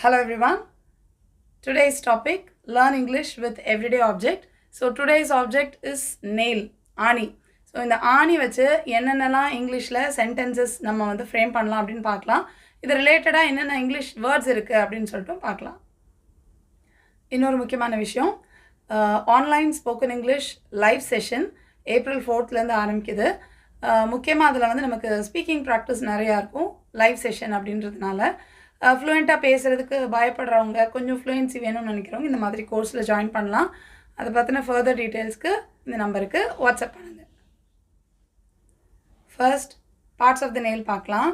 Hello everyone. Today's topic, learn English with everyday object. So today's object is nail, ஆணி. So இந்த ஆணி வச்சு என்னென்னலாம் இங்கிலீஷில் சென்டென்சஸ் நம்ம வந்து ஃப்ரேம் பண்ணலாம் அப்படின்னு பார்க்கலாம். இது ரிலேட்டடாக என்னென்ன இங்கிலீஷ் வேர்ட்ஸ் இருக்குது அப்படின்னு சொல்லிட்டு பார்க்கலாம். இன்னொரு முக்கியமான விஷயம், online spoken English live session April 4th ஆரம்பிக்குது. முக்கியமாக அதில் வந்து நமக்கு ஸ்பீக்கிங் ப்ராக்டிஸ் நிறையா இருக்கும் லைவ் செஷன் அப்படின்றதுனால. ஃப்ளூயண்ட்டாக பேசுகிறதுக்கு பயப்படுறவங்க, கொஞ்சம் ஃப்ளூயன்சி வேணும்னு நினைக்கிறவங்க இந்த மாதிரி கோர்ஸில் ஜாயின் பண்ணலாம். அதை பற்றின ஃபர்தர் டீட்டெயில்ஸ்க்கு இந்த நம்பருக்கு வாட்ஸ்அப் பண்ணுங்கள். First parts of the nail பார்க்கலாம்.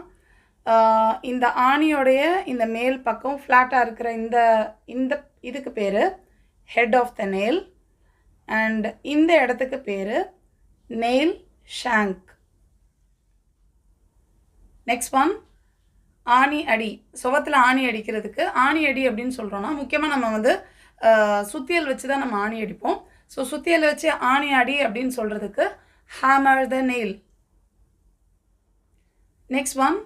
இந்த ஆணியோடைய இந்த மேல் பக்கம் ஃப்ளாட்டாக இருக்கிற இந்த இதுக்கு பேர் head of the nail. And இந்த இடத்துக்கு பேர் நெயில் ஷாங்க். நெக்ஸ்ட் ஒன், ஆணி அடி. சுவத்தில் ஆணி அடிக்கிறதுக்கு ஆணி அடி அப்படின்னு சொல்கிறோன்னா, முக்கியமாக நம்ம வந்து சுத்தியல் வச்சு தான் நம்ம ஆணி அடிப்போம். ஸோ சுத்தியல் வச்சு ஆணி அடி அப்படின்னு சொல்கிறதுக்கு hammer the nail. Next one,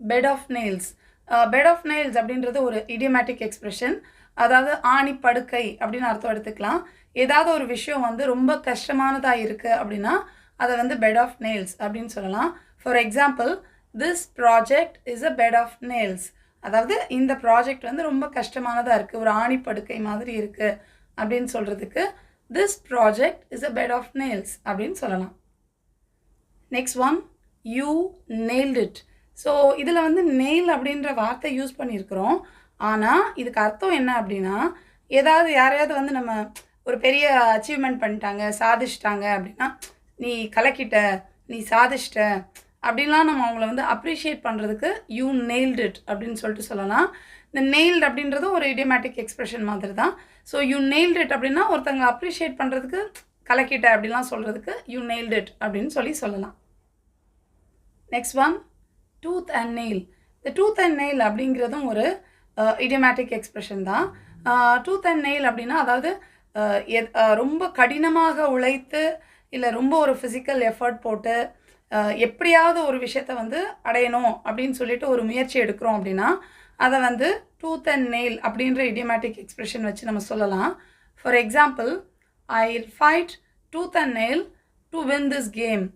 bed of nails. Bed of nails அப்படின்றது ஒரு இடியமேட்டிக் எக்ஸ்பிரஷன். அதாவது ஆணி படுக்கை அப்படின்னு அர்த்தம் எடுத்துக்கலாம். ஏதாவது ஒரு விஷயம் வந்து ரொம்ப கஷ்டமானதாக இருக்குது அப்படின்னா அதை வந்து பெட் ஆஃப் நெயில்ஸ் அப்படின்னு சொல்லலாம். For example, this project is a bed of nails. அதாவது இந்த ப்ராஜெக்ட் வந்து ரொம்ப கஷ்டமானதாக இருக்குது, ஒரு ஆணி படுக்கை மாதிரி இருக்குது அப்படின்னு சொல்கிறதுக்கு this project is a bed of nails அப்படின்னு சொல்லலாம். Next one, you nailed it. So இதில் வந்து நெயில் அப்படின்ற வார்த்தை யூஸ் பண்ணியிருக்கிறோம். ஆனால் இதுக்கு அர்த்தம் என்ன அப்படின்னா, ஏதாவது யாரையாவது வந்து நம்ம ஒரு பெரிய அச்சீவ்மெண்ட் பண்ணிட்டாங்க, சாதிச்சிட்டாங்க அப்படின்னா, நீ கலக்கிட்ட, நீ சாதிச்சிட்ட அப்படின்லாம் நம்ம அவங்கள வந்து அப்ரிஷியேட் பண்ணுறதுக்கு யூ நெயில்ட் இட் அப்படின்னு சொல்லிட்டு சொல்லலாம். இந்த நெயில்டு அப்படின்றது ஒரு இடியமேட்டிக் எக்ஸ்பிரஷன் மாதிரி தான். ஸோ யூ நெயில்ட் இட் அப்படின்னா ஒருத்தங்க அப்ரிஷியேட் பண்ணுறதுக்கு கலக்கிட்ட அப்படிலாம் சொல்கிறதுக்கு யூ நெயில்ட் இட் அப்படின்னு சொல்லலாம். Next one, tooth and nail. இந்த டூத் அண்ட் நெயில் அப்படிங்கிறதும் ஒரு இடியமேட்டிக் எக்ஸ்பிரஷன் தான். டூத் அண்ட் நெயில் அப்படின்னா அதாவது ரொம்ப கடினமாக உழைத்து இல்லை ரொம்ப ஒரு ஃபிசிக்கல் எஃபர்ட் போட்டு எப்படியாவது ஒரு விஷயத்தை வந்து அடையணும் அப்படின்னு சொல்லிட்டு ஒரு முயற்சி எடுக்கிறோம் அப்படின்னா அதை வந்து டூத் அண்ட் நெயில் அப்படின்ற இடியமேட்டிக் எக்ஸ்பிரஷன் வச்சு நம்ம சொல்லலாம். For example, I fight tooth and nail to win this game.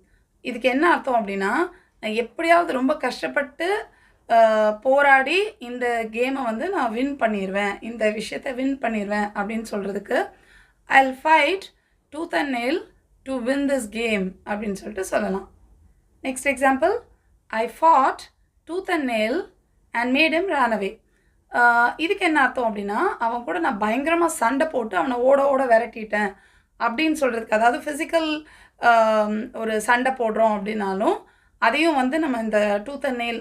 இதுக்கு என்ன அர்த்தம் அப்படின்னா, நான் எப்படியாவது ரொம்ப கஷ்டப்பட்டு போராடி இந்த கேமை வந்து நான் வின் பண்ணிடுவேன், இந்த விஷயத்தை வின் பண்ணிடுவேன் அப்படின்னு சொல்கிறதுக்கு ஐ fight tooth and nail to win this game அப்படின்னு சொல்லிட்டு சொல்லலாம். Next example, I fought tooth and nail and made him run away. இதுக்கு என்ன அர்த்தம் அப்படின்னா, அவன் கூட நான் பயங்கரமாக சண்டை போட்டு அவனை ஓட விரட்டிட்டேன் அப்படின்னு சொல்கிறதுக்கு, அதாவது ஃபிசிக்கல் ஒரு சண்டை போடுறோம் அப்படின்னாலும் அதையும் வந்து நம்ம இந்த டூத் அண்ட் நெயில்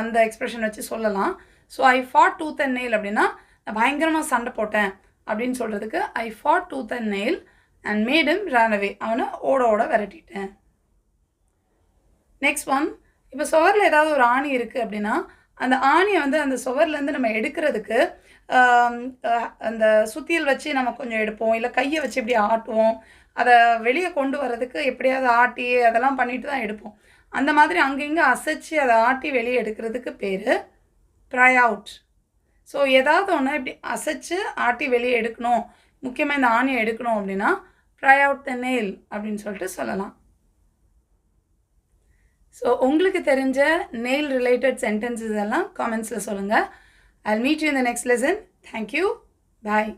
அந்த எக்ஸ்பிரஷன் வச்சு சொல்லலாம். So I fought tooth and nail அப்படின்னா நான் பயங்கரமாக சண்டை போட்டேன் அப்படின்னு சொல்கிறதுக்கு I fought tooth and nail and made him run away, அவனை ஓட விரட்டிட்டேன். நெக்ஸ்ட் ஒன், இப்போ சுவரில் ஏதாவது ஒரு ஆணி இருக்குது அப்படின்னா அந்த ஆணியை வந்து அந்த சுவர்லேருந்து நம்ம எடுக்கிறதுக்கு அந்த சுத்தியல் வச்சு நம்ம கொஞ்சம் எடுப்போம், இல்லை கையை வச்சு இப்படி ஆட்டுவோம். அதை வெளியே கொண்டு வர்றதுக்கு எப்படியாவது ஆட்டி அதெல்லாம் பண்ணிட்டு தான் எடுப்போம். அந்த மாதிரி அங்கங்கே அசைச்சு அதை ஆட்டி வெளியே எடுக்கிறதுக்கு பேர் ப்ரை அவுட். ஸோ ஏதாவது ஒன்று இப்படி அசைச்சு ஆட்டி வெளியே எடுக்கணும், முக்கியமாக இந்த ஆணியை எடுக்கணும் அப்படின்னா ப்ரை அவுட் த நெயில் அப்படின்னு சொல்லிட்டு சொல்லலாம். ஸோ உங்களுக்கு தெரிஞ்ச நெயில் ரிலேட்டட் சென்டென்சஸ் எல்லாம் காமெண்ட்ஸில் சொல்லுங்கள். I'll meet you in the next lesson. Thank you. Bye.